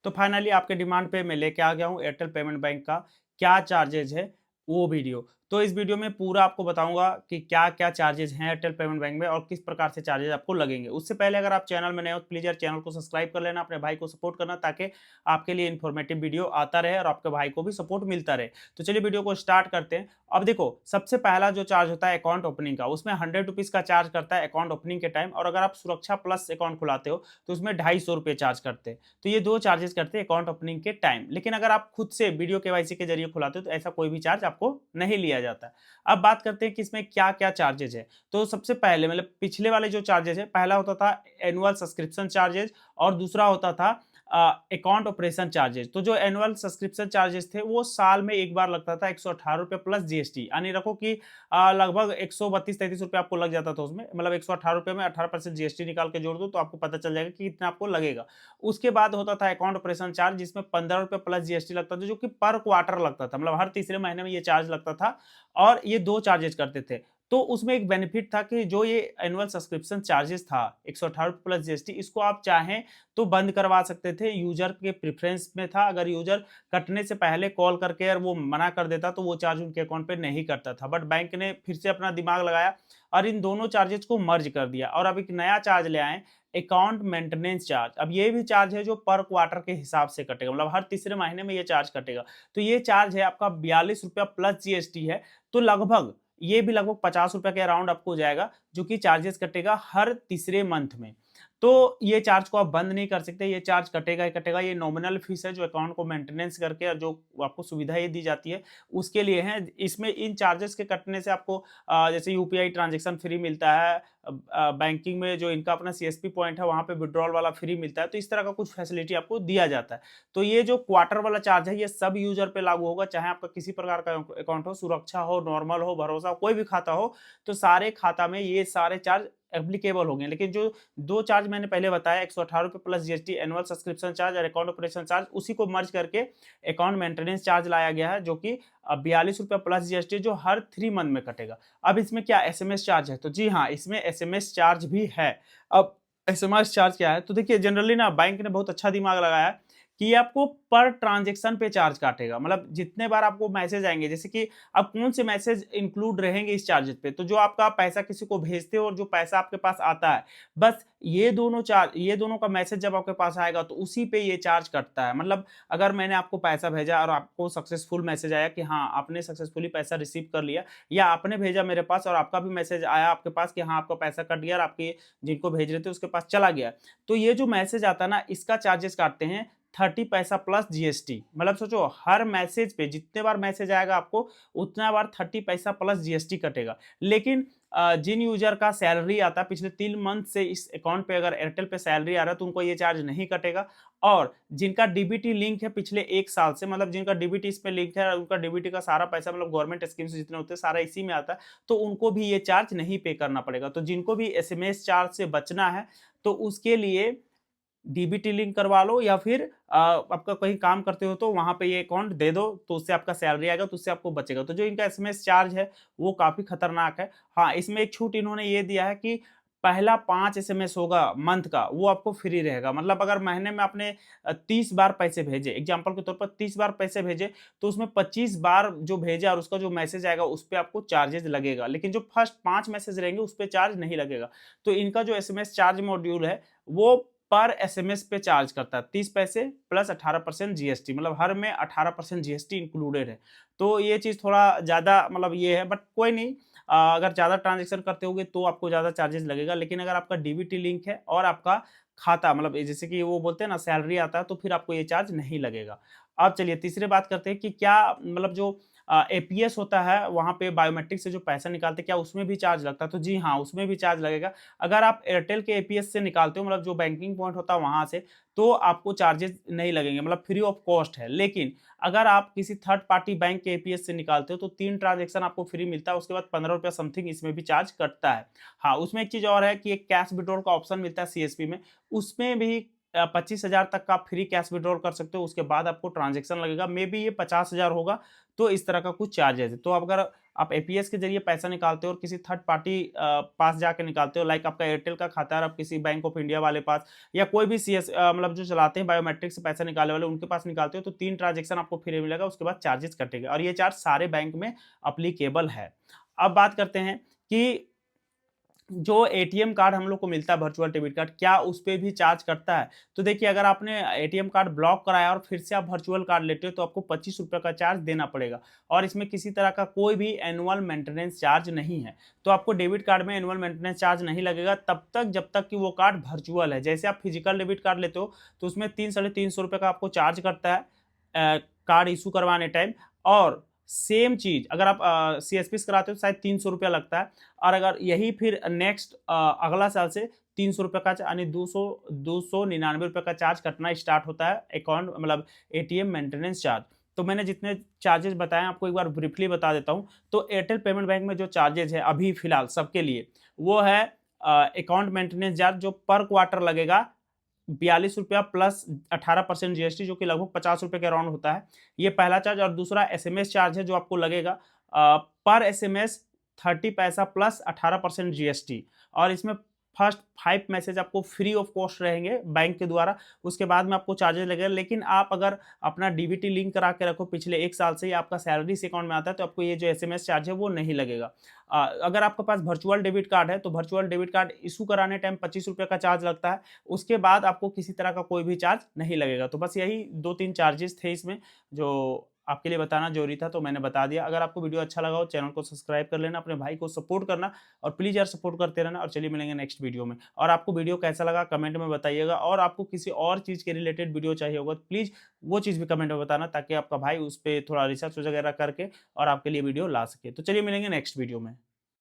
तो फाइनली आपके डिमांड पे मैं लेके आ गया हूँ एयरटेल पेमेंट बैंक का क्या चार्जेज है वो वीडियो। तो इस वीडियो में पूरा आपको बताऊंगा कि क्या-क्या चार्जेज हैं एयरटेल पेमेंट बैंक में और किस प्रकार से चार्जेज आपको लगेंगे। उससे पहले अगर आप चैनल में नए हो तो प्लीज़ यार चैनल को सब्सक्राइब कर लेना, अपने भाई को सपोर्ट करना ताकि आपके लिए इन्फॉर्मेटिव वीडियो आता रहे और आपके भाई को भी सपोर्ट मिलता रहे। तो चलिए वीडियो को स्टार्ट करते हैं। अब देखो, सबसे पहला जो चार्ज होता है अकाउंट ओपनिंग का, उसमें ₹100 का चार्ज करता है अकाउंट ओपनिंग के टाइम, और अगर आप सुरक्षा प्लस अकाउंट खुलाते हो तो उसमें ₹250 चार्ज करते हैं। तो ये 2 चार्जेस करते हैं अकाउंट ओपनिंग के टाइम। लेकिन अगर आप खुद से वीडियो केवाईसी के जरिए खुलाते हो तो ऐसा कोई भी चार्ज आपको नहीं लिया जाता। अब बात करते हैं कि इसमें क्या-क्या चार्जेज है। तो सबसे पहले मतलब पिछले वाले जो चार्जेज है, पहला होता था एनुअल सब्सक्रिप्शन चार्जेज और दूसरा होता था अकाउंट ऑपरेशन चार्जेज। तो जो एनुअल सब्सक्रिप्शन चार्जेस थे वो साल में एक बार लगता था ₹118 प्लस जीएसटी, यानी रखो कि लगभग 132-33 रुपए आपको लग जाता था उसमें। मतलब ₹118 में 18% जीएसटी निकाल के जोड़ दो तो आपको पता चल जाएगा कि कितना आपको लगेगा। उसके बाद होता था अकाउंट ऑपरेशन चार्ज, जिसमें ₹15 प्लस जीएसटी लगता था, जो कि पर क्वार्टर लगता था। मतलब हर तीसरे महीने में ये चार्ज लगता था और ये 2 चार्जेज करते थे। तो उसमें एक बेनिफिट था कि जो ये एनुअल सब्सक्रिप्शन चार्जेस था ₹118 प्लस जीएसटी, इसको आप चाहें तो बंद करवा सकते थे। यूज़र के प्रेफ़रेंस में था, अगर यूज़र कटने से पहले कॉल करके और वो मना कर देता तो वो चार्ज उनके अकाउंट पे नहीं कटता था। बट बैंक ने फिर से अपना दिमाग लगाया और इन दोनों चार्जेस को मर्ज कर दिया और अब एक नया चार्ज ले आए, अकाउंट मेंटेनेंस चार्ज। अब ये भी चार्ज है जो पर क्वार्टर के हिसाब से कटेगा, मतलब हर तीसरे महीने में ये चार्ज कटेगा। तो ये चार्ज है आपका ₹42 प्लस जीएसटी है। तो लगभग ये भी लगभग ₹50 के अराउंड आपको जाएगा, जो कि चार्जेस कटेगा हर तीसरे मंथ में। तो ये चार्ज को आप बंद नहीं कर सकते, ये चार्ज कटेगा ही कटेगा। ये नॉमिनल फीस है जो अकाउंट को मेंटेनेंस करके और जो आपको सुविधा ये दी जाती है, उसके लिए है। इसमें इन चार्जेस के कटने से आपको जैसे यूपीआई ट्रांज़ैक्शन फ्री मिलता है, बैंकिंग में जो इनका अपना सीएसपी पॉइंट है, वहाँ पे विथड्रॉल वाला फ्री मिलता है। तो इस तरह का कुछ फैसिलिटी आपको दिया जाता है। तो ये जो क्वार्टर वाला चार्ज है, ये सब यूज़र पे लागू होगा, चाहे आपका किसी प्रकार का अकाउंट हो, सुरक्षा हो, नॉर्मल हो, भरोसा हो, कोई भी खाता हो, तो सारे खाता में ये सारे चार्ज एप्लीकेबल होंगे। लेकिन जो 2 चार्ज मैंने पहले बताया, ₹118 plus GST annual subscription charge और अकाउंट ऑपरेशन चार्ज, उसी को मर्ज करके अकाउंट मेंटेनेंस चार्ज लाया गया है, जो कि ₹42 प्लस जीएसटी जो हर 3 मंथ में कटेगा। अब इसमें क्या एसएमएस चार्ज है? तो जी हाँ, इसमें एसएमएस चार्ज भी है। अब एसएमएस चार्ज क्या है? तो देखिए जनरली ना बैंक ने बहुत अच्छा दिमाग लगाया है कि ये आपको पर ट्रांज़ैक्शन पे चार्ज काटेगा। मतलब जितने बार आपको मैसेज आएँगे, जैसे कि अब कौन से मैसेज इंक्लूड रहेंगे इस चार्जेज़ पे, तो जो आपका पैसा किसी को भेजते हो और जो पैसा आपके पास आता है, बस ये दोनों का मैसेज जब आपके पास आएगा तो उसी पे ये चार्ज कटता है। मतलब अगर मैंने आपको पैसा भेजा और आपको सक्सेसफुल मैसेज आया कि हाँ, आपने सक्सेसफुली पैसा रिसीव कर लिया, या आपने भेजा मेरे पास और आपका भी मैसेज आया आपके पास कि हाँ, आपका पैसा कट गया और आपके जिनको भेज रहे थे उसके पास चला गया। तो ये जो मैसेज आता है ना, इसका चार्जेस काटते हैं 30 पैसा प्लस जीएसटी। मतलब सोचो, हर मैसेज पे जितने बार मैसेज आएगा आपको उतना बार 30 पैसा प्लस जीएसटी कटेगा। लेकिन जिन यूज़र का सैलरी आता है पिछले 3 मंथ से इस अकाउंट पे, अगर एयरटेल पे सैलरी आ रहा है तो उनको ये चार्ज नहीं कटेगा। और जिनका डीबीटी लिंक है पिछले 1 साल से, मतलब जिनका डीबीटी इस पे लिंक है, उनका डीबीटी का सारा पैसा मतलब गवर्नमेंट स्कीम से जितने होते हैं सारा इसी में आता है, तो उनको भी ये चार्ज नहीं पे करना पड़ेगा। तो जिनको भी एसएमएस चार्ज से बचना है तो उसके लिए डीबीटी लिंक करवा लो, या फिर आपका कहीं काम करते हो तो वहाँ पे ये अकाउंट दे दो, तो उससे आपका सैलरी आएगा, तो उससे आपको बचेगा। तो जो इनका एसएमएस चार्ज है वो काफ़ी खतरनाक है। हाँ, इसमें एक छूट इन्होंने ये दिया है कि पहला 5 एसएमएस होगा मंथ का, वो आपको फ्री रहेगा। मतलब अगर महीने में आपने 30 बार पैसे भेजे, एग्ज़ाम्पल के तौर पर 30 बार पैसे भेजे, तो उसमें 25 बार जो भेजा और उसका जो मैसेज आएगा उस पे आपको चार्जेज़ लगेगा। लेकिन जो फर्स्ट 5 मैसेज रहेंगे उस पे चार्ज नहीं लगेगा। तो इनका जो एसएमएस चार्ज मॉड्यूल है वो पर एसएमएस पे चार्ज करता है 30 पैसे प्लस 18% जीएसटी, मतलब हर में 18% जीएसटी इंक्लूडेड है। तो ये चीज़ थोड़ा ज़्यादा मतलब ये है, बट कोई नहीं, अगर ज़्यादा ट्रांज़ैक्शन करते होगे तो आपको ज़्यादा चार्जेस लगेगा। लेकिन अगर आपका डीबीटी लिंक है और आपका खाता मतलब जैसे कि वो बोलते हैं ना सैलरी आता है, तो फिर आपको ये चार्ज नहीं लगेगा। अब चलिए तीसरी बात करते हैं कि क्या मतलब जो एपीएस होता है वहाँ पे बायोमेट्रिक से जो पैसा निकालते हैं, क्या उसमें भी चार्ज लगता है? तो जी हाँ, उसमें भी चार्ज लगेगा। अगर आप एयरटेल के एपीएस से निकालते हो, मतलब जो बैंकिंग पॉइंट होता है वहाँ से, तो आपको चार्जेस नहीं लगेंगे, मतलब फ्री ऑफ कॉस्ट है। लेकिन अगर आप किसी थर्ड पार्टी बैंक के एपीएस से निकालते हो तो 3 ट्रांज़ैक्शन आपको फ्री मिलता है, उसके बाद ₹15 समथिंग इसमें भी चार्ज कटता है। हाँ, उसमें एक चीज़ और है कि एक कैश विथड्रॉल का ऑप्शन मिलता है सीएसपी में, उसमें भी 25,000 तक का आप फ्री कैश विथड्रॉल कर सकते हो, उसके बाद आपको ट्रांज़ैक्शन लगेगा। मेबी ये 50,000 होगा, तो इस तरह का कुछ चार्जेज़ है। तो अगर आप एपीएस के जरिए पैसा निकालते हो और किसी थर्ड पार्टी पास जाके निकालते हो, लाइक आपका एयरटेल का खाता है और आप किसी बैंक ऑफ इंडिया वाले पास या कोई भी सीएस मतलब जो चलाते हैं बायोमेट्रिक से पैसा निकालने वाले उनके पास निकालते हो, तो 3 ट्रांजेक्शन आपको फ्री मिलेगा, उसके बाद चार्जेस कटेगा और ये चार्ज सारे बैंक में एप्लीकेबल है। अब बात करते हैं कि जो एटीएम कार्ड हम लोग को मिलता है वर्चुअल डेबिट कार्ड, क्या उस पे भी चार्ज कटता है? तो देखिए, अगर आपने एटीएम कार्ड ब्लॉक कराया और फिर से आप वर्चुअल कार्ड लेते हो तो आपको ₹25 का चार्ज देना पड़ेगा और इसमें किसी तरह का कोई भी एनुअल मेंटेनेंस चार्ज नहीं है। तो आपको डेबिट कार्ड में एनुअल मेंटेनेंस चार्ज नहीं लगेगा तब तक जब तक कि वो कार्ड वर्चुअल है। जैसे आप फिजिकल डेबिट कार्ड लेते हो तो उसमें 3 साढ़े ₹300 का आपको चार्ज कटता है कार्ड इश्यू करवाने टाइम, और सेम चीज़ अगर आप सीएसपी से कराते हो तो शायद ₹300 लगता है, और अगर यही फिर नेक्स्ट अगला साल से ₹300 का यानी ₹299 का चार्ज कटना स्टार्ट होता है अकाउंट मतलब एटीएम मेंटेनेंस चार्ज। तो मैंने जितने चार्जेस बताए आपको एक बार ब्रीफली बता देता हूँ। तो एयरटेल पेमेंट बैंक में जो चार्जेस है अभी फिलहाल सबके लिए, वो है अकाउंट मेंटेनेंस चार्ज जो पर क्वार्टर लगेगा ₹42 प्लस 18% जीएसटी, जो कि लगभग ₹50 के अराउंड होता है। ये पहला चार्ज, और दूसरा एसएमएस चार्ज है जो आपको लगेगा पर एसएमएस 30 पैसा प्लस 18% जीएसटी, और इसमें फर्स्ट 5 मैसेज आपको फ्री ऑफ कॉस्ट रहेंगे बैंक के द्वारा, उसके बाद में आपको चार्जेस लगेगा। लेकिन आप अगर अपना डीबीटी लिंक करा के रखो पिछले 1 साल से, या आपका सैलरी इस अकाउंट में आता है, तो आपको ये जो एसएमएस चार्ज है वो नहीं लगेगा। अगर आपके पास वर्चुअल डेबिट कार्ड है तो वर्चुअल डेबिट कार्ड इश्यू कराने टाइम ₹25 का चार्ज लगता है, उसके बाद आपको किसी तरह का कोई भी चार्ज नहीं लगेगा। तो बस यही 2-3 चार्जेस थे इसमें जो आपके लिए बताना ज़रूरी था, तो मैंने बता दिया। अगर आपको वीडियो अच्छा लगा हो चैनल को सब्सक्राइब कर लेना, अपने भाई को सपोर्ट करना और प्लीज़ यार सपोर्ट करते रहना, और चलिए मिलेंगे नेक्स्ट वीडियो में। और आपको वीडियो कैसा लगा कमेंट में बताइएगा, और आपको किसी और चीज़ के रिलेटेड वीडियो चाहिए होगा तो प्लीज़ वो चीज़ भी कमेंट में बताना, ताकि आपका भाई उस पे थोड़ा रिसर्च वगैरह करके और आपके लिए वीडियो ला सके। तो चलिए मिलेंगे नेक्स्ट वीडियो में।